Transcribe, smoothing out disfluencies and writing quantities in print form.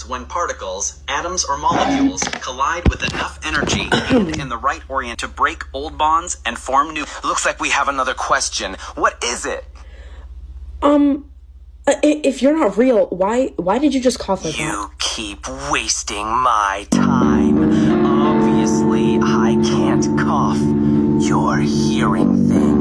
happens when particles, atoms, or molecules collide with enough energy and in the right orient to break old bonds and form new. Looks like we have another question. What is it? If you're not real, why did you just cough like that? You keep wasting my time. Obviously, I can't cough. You're hearing things.